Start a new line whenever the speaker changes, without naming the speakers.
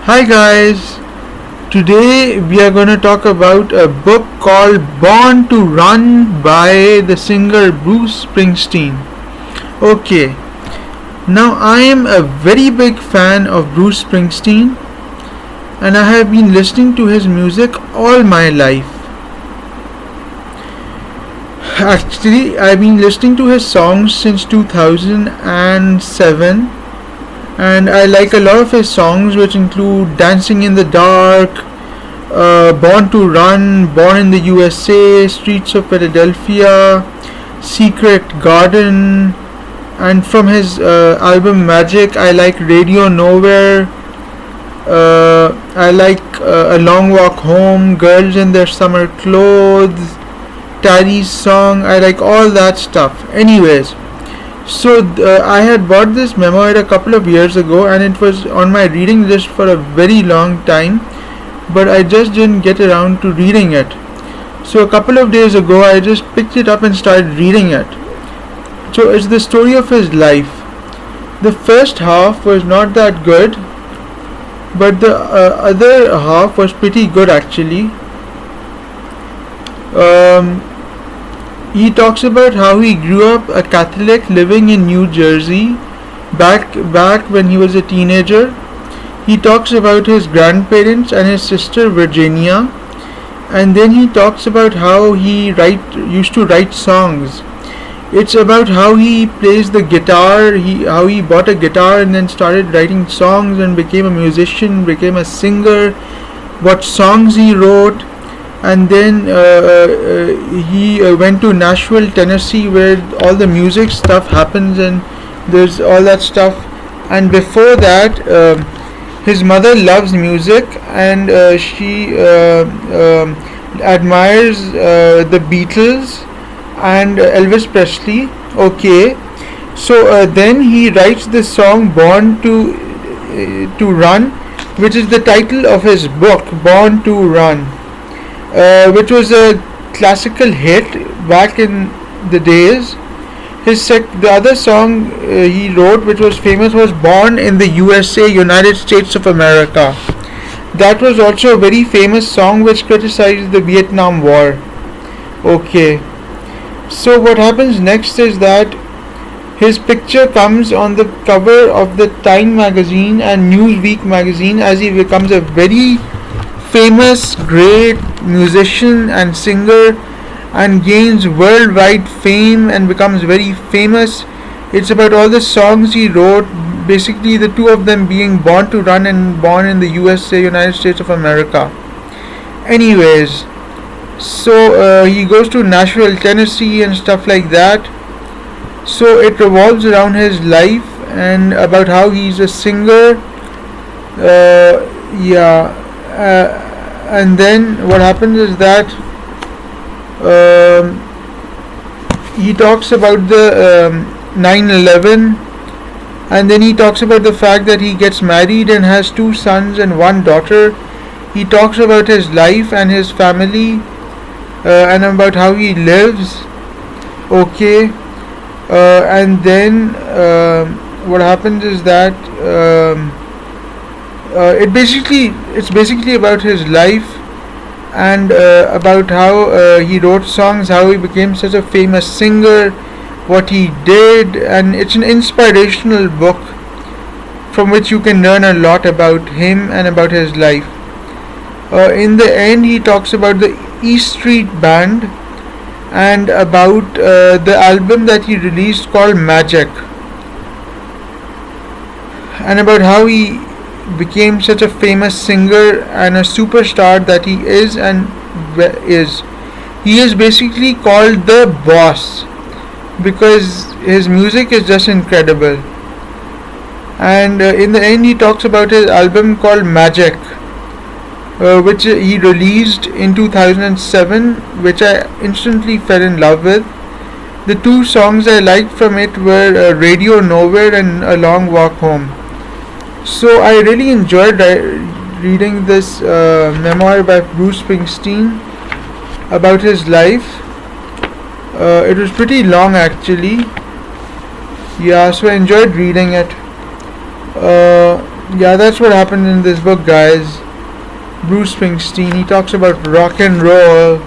Hi guys, today we are going to talk about a book called Born to Run by the singer Bruce Springsteen. Okay, now I am a very big fan of Bruce Springsteen and I have been listening to his music all my life. Actually, I've been listening to his songs since 2007 and I like a lot of his songs, which include Dancing in the Dark, Born to Run, Born in the USA, Streets of Philadelphia, Secret Garden, and from his album Magic, I like Radio Nowhere, I like A Long Walk Home, Girls in Their Summer Clothes, Taddy's song, I like all that stuff. Anyways, so I had bought this memoir a couple of years ago and it was on my reading list for a very long time, but I just didn't get around to reading it. So a couple of days ago I just picked it up and started reading it. So it's the story of his life. The first half was not that good, but the other half was pretty good actually. He talks about how he grew up a Catholic living in New Jersey back when he was a teenager. He talks about his grandparents and his sister Virginia, and then he talks about how he used to write songs. It's about how he plays the guitar, how he bought a guitar and then started writing songs and became a musician, became a singer, what songs he wrote. And then he went to Nashville, Tennessee, where all the music stuff happens and there's all that stuff. And before that, his mother loves music and she admires the Beatles and Elvis Presley. Okay, so then he writes this song Born to Run, which is the title of his book, Born to Run. Which was a classical hit back in the days. The other song he wrote, which was famous, was Born in the USA, United States of America. That was also a very famous song which criticized the Vietnam War. Okay, so what happens next is that his picture comes on the cover of the Time magazine and Newsweek magazine as he becomes a very famous, great musician and singer and gains worldwide fame and becomes very famous. It's about all the songs he wrote, basically the two of them being Born to Run and Born in the USA, United States of America. Anyways, so he goes to Nashville, Tennessee and stuff like that. So it revolves around his life and about how he's a singer. And then what happens is that he talks about the 9/11, and then he talks about the fact that he gets married and has 2 sons and 1 daughter. He talks about his life and his family and about how he lives. Okay, and then what happens is that it's basically about his life and about how he wrote songs, how he became such a famous singer, what he did, and it's an inspirational book from which you can learn a lot about him and about his life. In the end, he talks about the E Street Band and about the album that he released called Magic, and about how he became such a famous singer and a superstar that he is and is. He is basically called the boss because his music is just incredible. And in the end he talks about his album called Magic, which he released in 2007, which I instantly fell in love with. The 2 songs I liked from it were Radio Nowhere and A Long Walk Home. So I really enjoyed reading this memoir by Bruce Springsteen about his life. It was pretty long actually. Yeah, so I enjoyed reading it. Yeah, that's what happened in this book, guys. Bruce Springsteen, he talks about rock and roll,